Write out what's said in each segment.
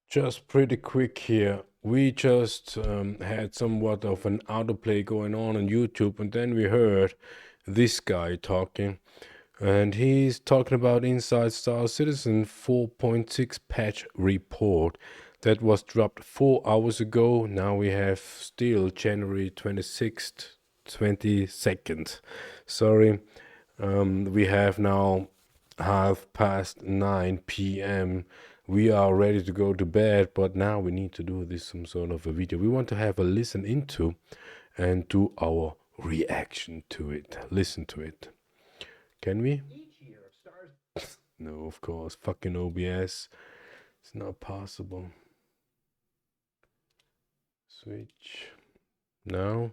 Just pretty quick here. We just had somewhat of an autoplay going on YouTube, and then we heard this guy talking, and he's talking about Inside Star Citizen 4.6 patch report that was dropped 4 hours ago. Now we have still January 26th, 22nd. Sorry, we have now 9:30 p.m. We are ready to go to bed, but now we need to do this some sort of a video. We want to have a listen into and do our reaction to it. Listen to it. Can we? No, of course. Fucking OBS. It's not possible. Switch. Now.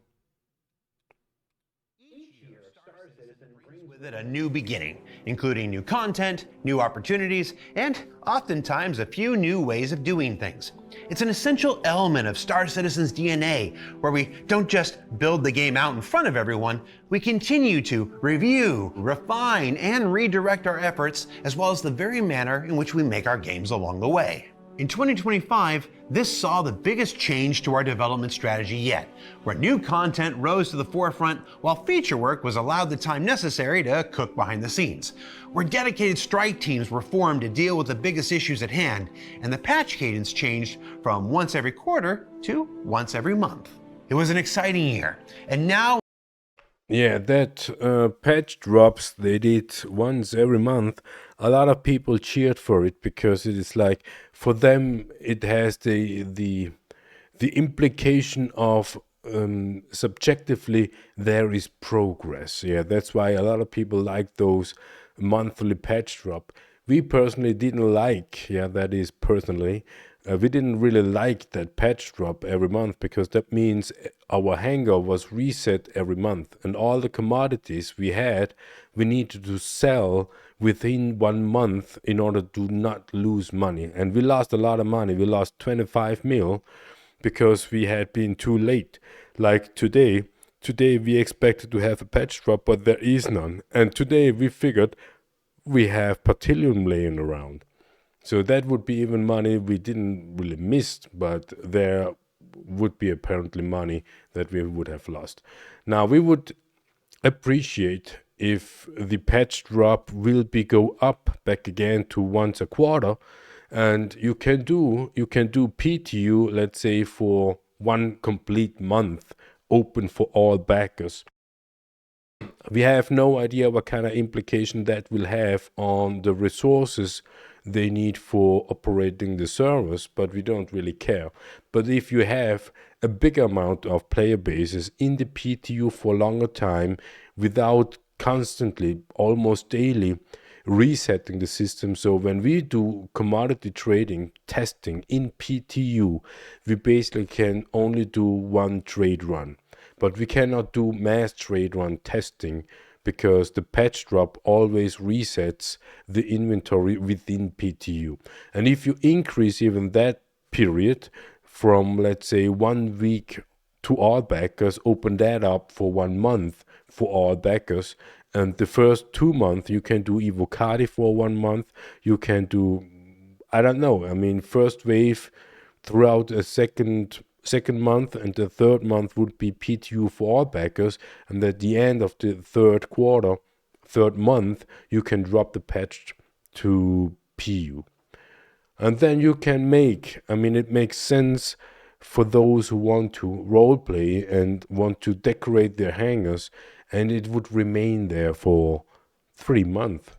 With it a new beginning, including new content, new opportunities, and oftentimes a few new ways of doing things. It's an essential element of Star Citizen's DNA, where we don't just build the game out in front of everyone, we continue to review, refine, and redirect our efforts, as well as the very manner in which we make our games along the way. In 2025, this saw the biggest change to our development strategy yet, where new content rose to the forefront while feature work was allowed the time necessary to cook behind the scenes, where dedicated strike teams were formed to deal with the biggest issues at hand, and the patch cadence changed from once every quarter to once every month. It was an exciting year, and now Yeah, that patch drops they did once every month. A lot of people cheered for it because it is like, for them it has the implication of subjectively there is progress. Yeah, that's why a lot of people like those monthly patch drop. We personally didn't like, yeah, that is personally, we didn't really like that patch drop every month, because that means our hangar was reset every month, and all the commodities we had, we needed to sell within 1 month in order to not lose money. And we lost a lot of money. We lost 25 mil because we had been too late. Like today we expected to have a patch drop, but there is none. And today we figured we have Patilium laying around. So that would be even money we didn't really miss, but there would be apparently money that we would have lost. Now we would appreciate if the patch drop will be go up back again to once a quarter, and you can do PTU, let's say, for 1 complete month, open for all backers. We have no idea what kind of implication that will have on the resources they need for operating the servers, but we don't really care. But if you have a big amount of player bases in the PTU for a longer time without constantly, almost daily, resetting the system. So when we do commodity trading testing in PTU, we basically can only do 1 trade run. But we cannot do mass trade run testing because the patch drop always resets the inventory within PTU. And if you increase even that period from, let's say, 1 week to all backers, open that up for 1 month for all backers, and the first 2 months you can do Evocati for 1 month, you can do, I don't know, I mean, first wave throughout a second month, and the third month would be PTU for all backers, and at the end of the third month, you can drop the patch to PU. And then you can make, I mean, it makes sense for those who want to roleplay and want to decorate their hangars, and it would remain there for 3 months.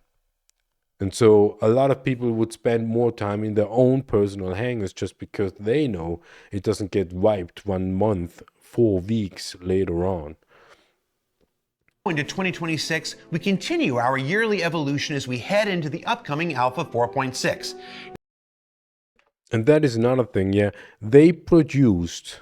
And so a lot of people would spend more time in their own personal hangars just because they know it doesn't get wiped 1 month, 4 weeks later on. into 2026, we continue our yearly evolution as we head into the upcoming Alpha 4.6. And that is another thing, yeah. They produced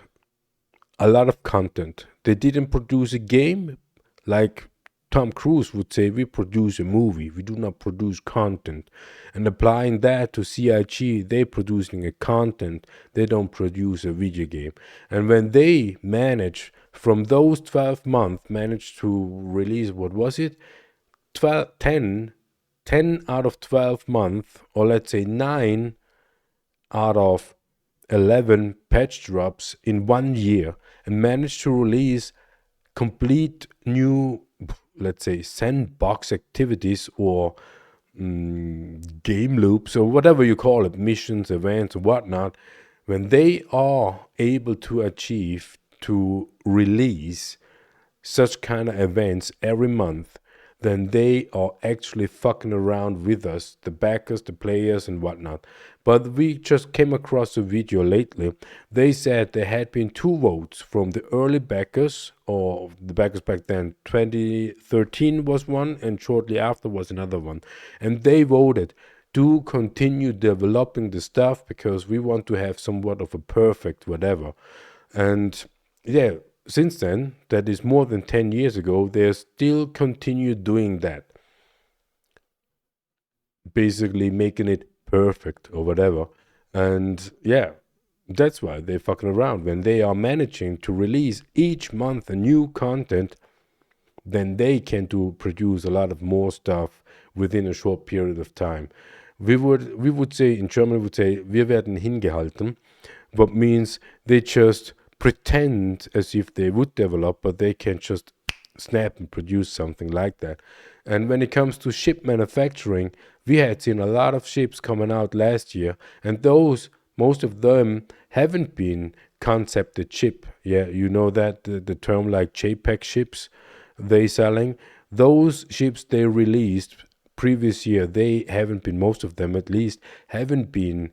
a lot of content. They didn't produce a game like Tom Cruise would say, we produce a movie, we do not produce content. And applying that to CIG, they producing a content, they don't produce a video game. And when they manage, from those 12 months, managed to release, what was it? 10 out of 12 months, or let's say 9 out of 11 patch drops in 1 year and managed to release complete new, let's say, sandbox activities or game loops or whatever you call it, missions, events, whatnot, when they are able to achieve to release such kind of events every month, then they are actually fucking around with us, the backers, the players, and whatnot. But we just came across a video lately. They said there had been 2 votes from the early backers, or the backers back then. 2013 was one, and shortly after was another one. And they voted to continue developing the stuff because we want to have somewhat of a perfect whatever. And yeah, since then, that is more than 10 years ago, they still continue doing that. Basically making it perfect or whatever. And yeah, that's why they're fucking around. When they are managing to release each month a new content, then they can produce a lot of more stuff within a short period of time. We would say, in German, we would say, wir werden hingehalten, what means they just pretend as if they would develop, but they can just snap and produce something like that. And when it comes to chip manufacturing, we had seen a lot of chips coming out last year, and those, most of them haven't been concepted chip. Yeah, you know that the term like JPEG chips they selling, those chips they released previous year, they haven't been, most of them at least, haven't been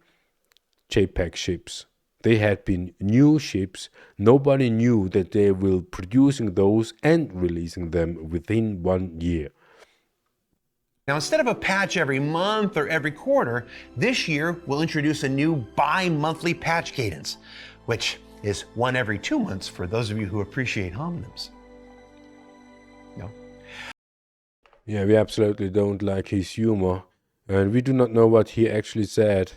JPEG chips. They had been new chips. Nobody knew that they will producing those and releasing them within 1 year. Now, instead of a patch every month or every quarter, this year we'll introduce a new bi-monthly patch cadence, which is 1 every 2 months for those of you who appreciate homonyms. No? Yeah, we absolutely don't like his humor, and we do not know what he actually said.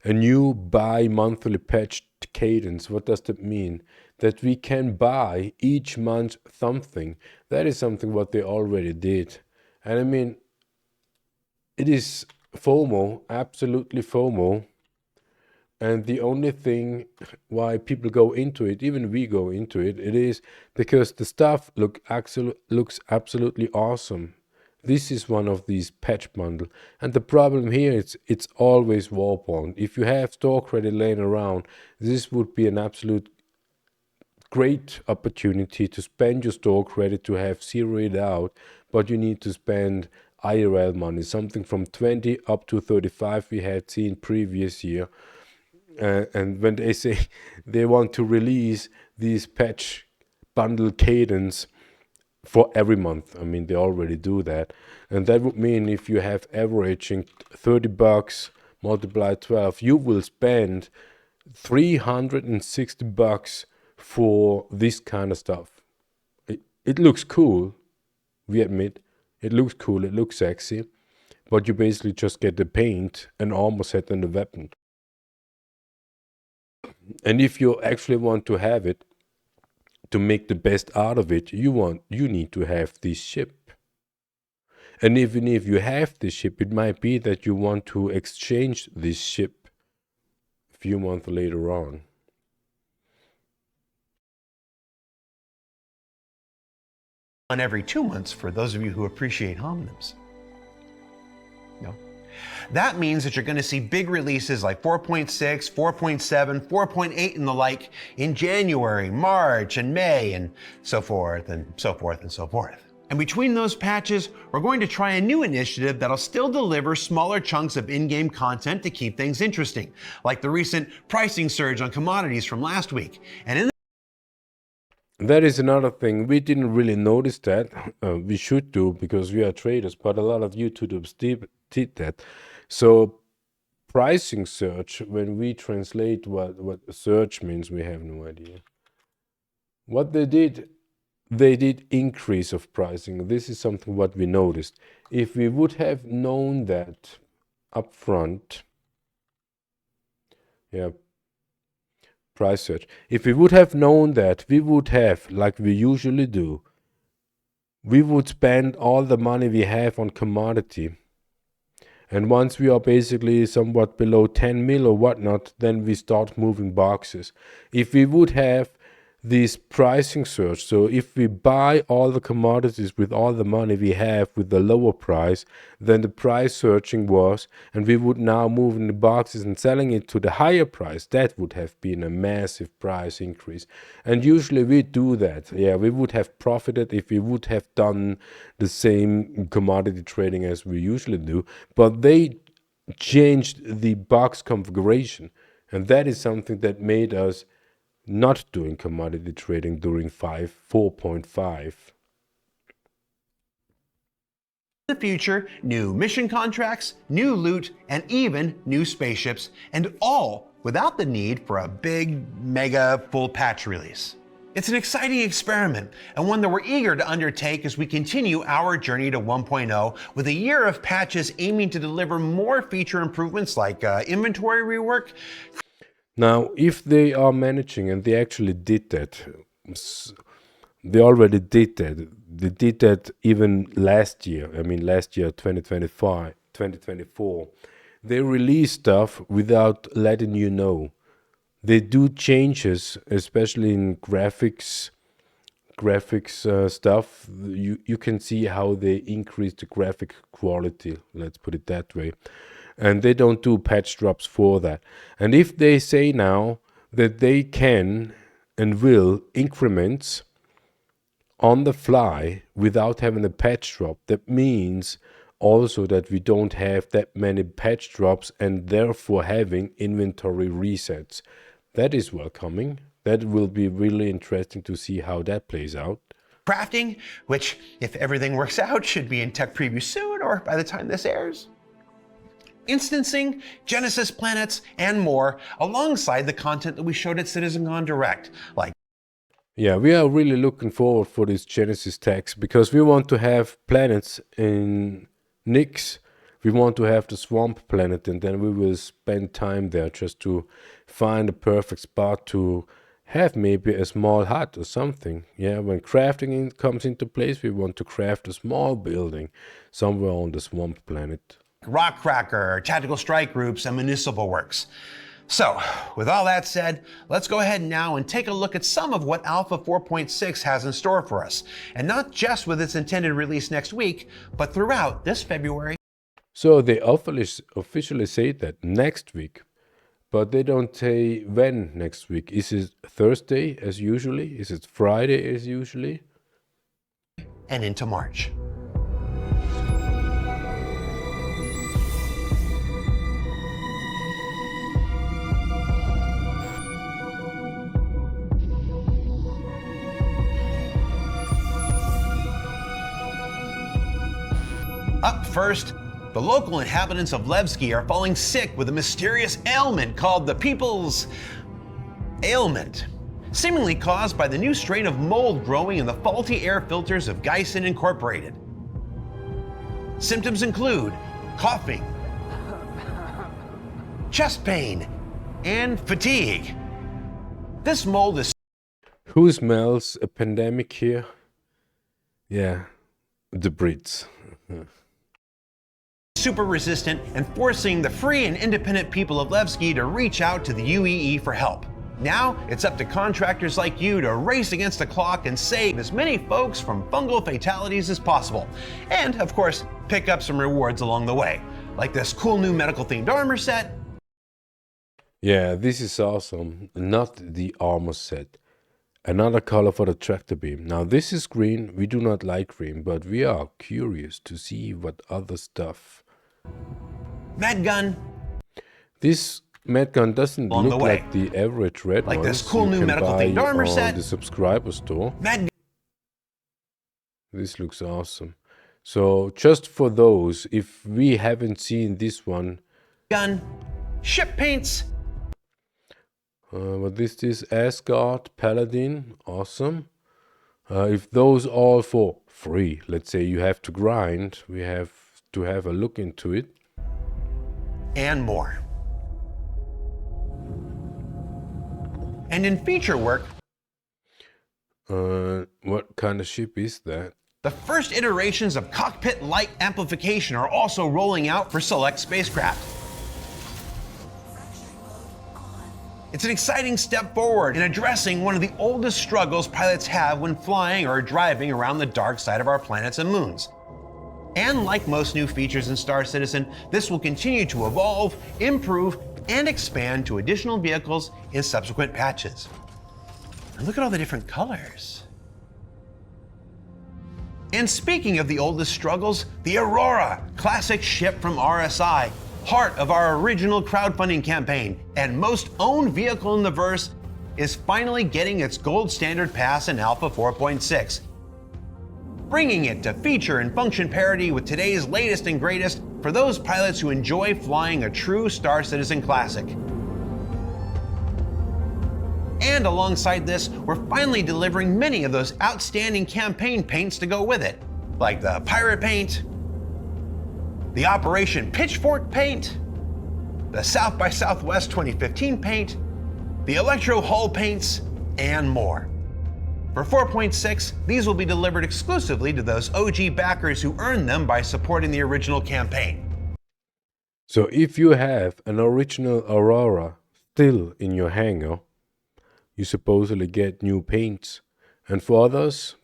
A new bi-monthly patch cadence, what does that mean? That we can buy each month something. That is something what they already did. And I mean, it is FOMO, absolutely FOMO. And the only thing why people go into it, even we go into it, it is because the stuff looks absolutely awesome. This is one of these patch bundle, and the problem here is it's always wall-bound. If you have store credit laying around, this would be an absolute great opportunity to spend your store credit to have zero it out, but you need to spend IRL money, something from 20 up to 35 we had seen previous year. And when they say they want to release these patch bundle cadence for every month, I mean, they already do that. And that would mean if you have averaging $30 multiplied 12, you will spend $360 for this kind of stuff. It looks cool, we admit. It looks cool, it looks sexy, but you basically just get the paint and armor set and the weapon. And if you actually want to have it, to make the best out of it, you need to have this chip. And even if you have this chip, it might be that you want to exchange this chip a few months later on. On every 2 months for those of you who appreciate homonyms. No? That means that you're going to see big releases like 4.6, 4.7, 4.8 and the like in January, March, and May, and so forth, and so forth, and so forth. And between those patches, we're going to try a new initiative that'll still deliver smaller chunks of in-game content to keep things interesting, like the recent pricing surge on commodities from last week. And that is another thing. We didn't really notice that. We should do because we are traders, but a lot of YouTubers did that. So pricing search, when we translate what search means, we have no idea. What they did increase of pricing. This is something what we noticed. If we would have known that up front, yeah, price search. If we would have known that, we would have, like we usually do, we would spend all the money we have on commodity. And once we are basically somewhat below 10 mil or whatnot, then we start moving boxes. If we would have this pricing surge, so if we buy all the commodities with all the money we have with the lower price, then the price surging was, and we would now move in the boxes and selling it to the higher price, that would have been a massive price increase. And usually we do that. Yeah, we would have profited if we would have done the same commodity trading as we usually do, but they changed the box configuration, and that is something that made us not doing commodity trading during 4.5. The future, new mission contracts, new loot, and even new spaceships, and all without the need for a big, mega, full patch release. It's an exciting experiment, and one that we're eager to undertake as we continue our journey to 1.0 with a year of patches aiming to deliver more feature improvements like inventory rework. Now, if they are managing, and they actually did that, they already did that. They did that even last year. I mean, last year, 2025, 2024. They release stuff without letting you know. They do changes, especially in graphics stuff. You can see how they increase the graphic quality, let's put it that way. And they don't do patch drops for that. And if they say now that they can and will increments on the fly without having a patch drop, that means also that we don't have that many patch drops and therefore having inventory resets. That is welcoming. That will be really interesting to see how that plays out. Crafting, which, if everything works out, should be in tech preview soon or by the time this airs. Instancing, Genesis planets, and more, alongside the content that we showed at CitizenCon Direct. Yeah, we are really looking forward for this Genesis tags because we want to have planets in Nyx. We want to have the swamp planet, and then we will spend time there just to find a perfect spot to have maybe a small hut or something. Yeah, when crafting comes into place, we want to craft a small building somewhere on the swamp planet. Rock Cracker, Tactical Strike Groups, and Municipal Works. So, with all that said, let's go ahead now and take a look at some of what Alpha 4.6 has in store for us, and not just with its intended release next week, but throughout this February. So they officially say that next week, but they don't say when next week. Is it Thursday as usually? Is it Friday as usually? And into March. Up first, the local inhabitants of Levski are falling sick with a mysterious ailment called the People's Ailment, seemingly caused by the new strain of mold growing in the faulty air filters of Geisen Incorporated. Symptoms include coughing, chest pain, and fatigue. This mold is... Who smells a pandemic here? Yeah, the Brits. super resistant and forcing the free and independent people of Levski to reach out to the UEE for help. Now, it's up to contractors like you to race against the clock and save as many folks from fungal fatalities as possible. And, of course, pick up some rewards along the way, like this cool new medical-themed armor set. Yeah, this is awesome. Not the armor set. Another color for the tractor beam. Now, this is green. We do not like green, but we are curious to see what other stuff. Med gun. This med gun doesn't look like the average red like ones this cool new medical-themed armor set. The subscriber store. This looks awesome. So just for those, if we haven't seen this one. Gun. Ship paints. But this is Asgard Paladin. Awesome. If those all for free, let's say you have to grind, we have to have a look into it. And more. And in feature work. What kind of ship is that? The first iterations of cockpit light amplification are also rolling out for select spacecraft. It's an exciting step forward in addressing one of the oldest struggles pilots have when flying or driving around the dark side of our planets and moons. And like most new features in Star Citizen, this will continue to evolve, improve, and expand to additional vehicles in subsequent patches. And look at all the different colors. And speaking of the oldest struggles, the Aurora, classic ship from RSI, heart of our original crowdfunding campaign, and most owned vehicle in the verse, is finally getting its gold standard pass in Alpha 4.6, bringing it to feature and function parity with today's latest and greatest for those pilots who enjoy flying a true Star Citizen classic. And alongside this, we're finally delivering many of those outstanding campaign paints to go with it, like the Pirate Paint, the Operation Pitchfork Paint, the South by Southwest 2015 paint, the Electro Hull paints, and more. For 4.6, these will be delivered exclusively to those OG backers who earned them by supporting the original campaign. So if you have an original Aurora still in your hangar, you supposedly get new paints, and for others,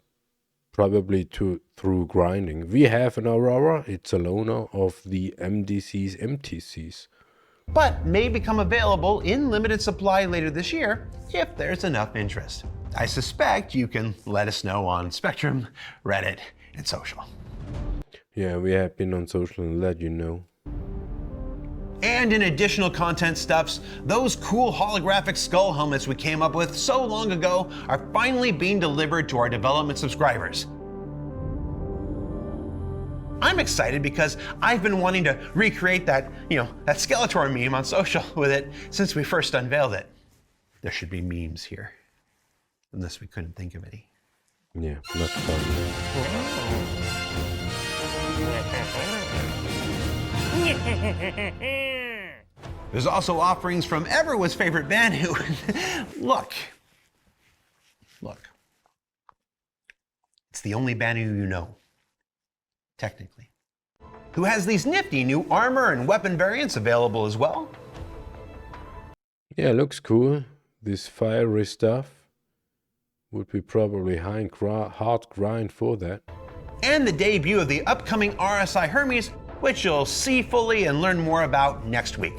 probably through grinding. We have an Aurora, it's a loaner of the MDC's MTCs. But may become available in limited supply later this year if there's enough interest. I suspect you can let us know on Spectrum, Reddit, and social. Yeah, we have been on social and let you know. And in additional content stuffs, those cool holographic skull helmets we came up with so long ago are finally being delivered to our development subscribers. I'm excited because I've been wanting to recreate that, that Skeletor meme on social with it since we first unveiled it. There should be memes here, unless we couldn't think of any. Yeah, not fun. There's also offerings from everyone's favorite BenQ. Look. It's the only BenQ you know, technically, who has these nifty new armor and weapon variants available as well. Yeah, looks cool. This fiery stuff would be probably hard grind for that. And the debut of the upcoming RSI Hermes, which you'll see fully and learn more about next week.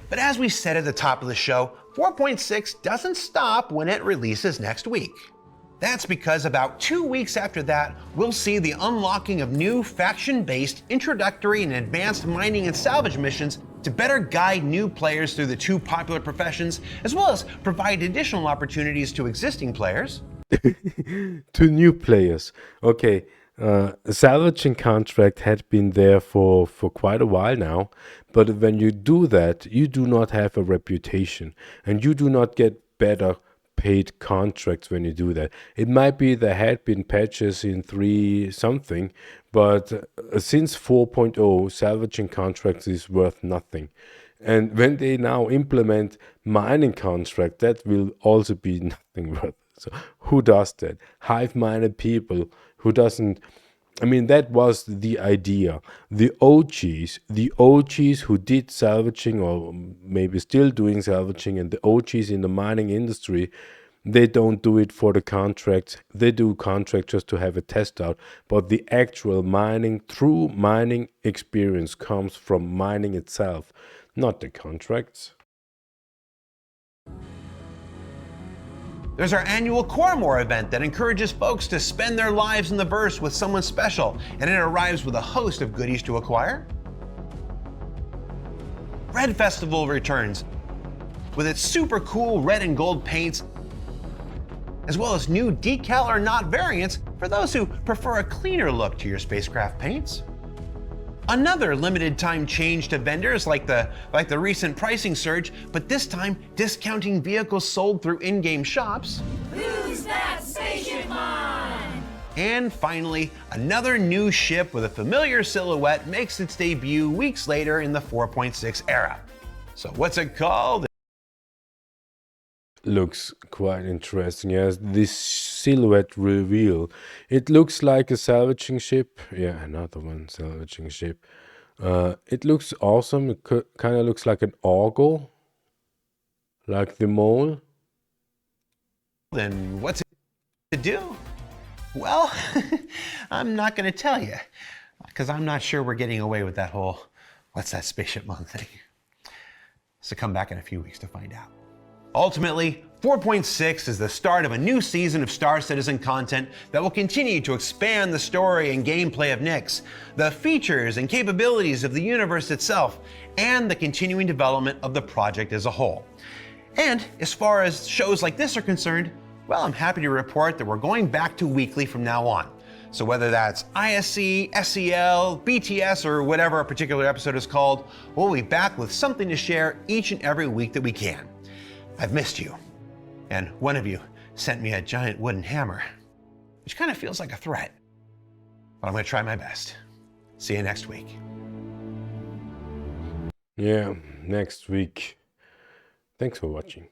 But as we said at the top of the show, 4.6 doesn't stop when it releases next week. That's because about 2 weeks after that, we'll see the unlocking of new faction-based introductory and advanced mining and salvage missions to better guide new players through the two popular professions, as well as provide additional opportunities to existing players. To new players. Okay, a salvaging contract had been there for quite a while now, but when you do that, you do not have a reputation, and you do not get better paid contracts when you do that. It might be there had been patches in 3 something, but since 4.0, salvaging contracts is worth nothing. And when they now implement mining contract, that will also be nothing worth. So who does that? Hive-minded people who doesn't. I mean, that was the idea. The OGs who did salvaging or maybe still doing salvaging, and the OGs in the mining industry, they don't do it for the contracts. They do contracts just to have a test out. But the actual mining, true mining experience comes from mining itself, not the contracts. There's our annual Cormore event that encourages folks to spend their lives in the verse with someone special, and it arrives with a host of goodies to acquire. Red Festival returns with its super cool red and gold paints, as well as new decal or not variants for those who prefer a cleaner look to your spacecraft paints. Another limited time change to vendors like the recent pricing surge, but this time discounting vehicles sold through in-game shops. Who's that spaceship mine? And finally, another new ship with a familiar silhouette makes its debut weeks later in the 4.6 era. So what's it called? Looks quite interesting. Yes, this silhouette reveal. It looks like a salvaging ship. Yeah, another one salvaging ship. It looks awesome. It kind of looks like an ogle, like the mole. Then what's it to do? Well, I'm not going to tell you, because I'm not sure we're getting away with that whole, what's that spaceship month thing. So come back in a few weeks to find out. Ultimately, 4.6 is the start of a new season of Star Citizen content that will continue to expand the story and gameplay of Nyx, the features and capabilities of the universe itself, and the continuing development of the project as a whole. And as far as shows like this are concerned, well, I'm happy to report that we're going back to weekly from now on. So whether that's ISC, SEL, BTS, or whatever a particular episode is called, we'll be back with something to share each and every week that we can. I've missed you. And one of you sent me a giant wooden hammer, which kind of feels like a threat. But I'm going to try my best. See you next week. Yeah, next week. Thanks for watching.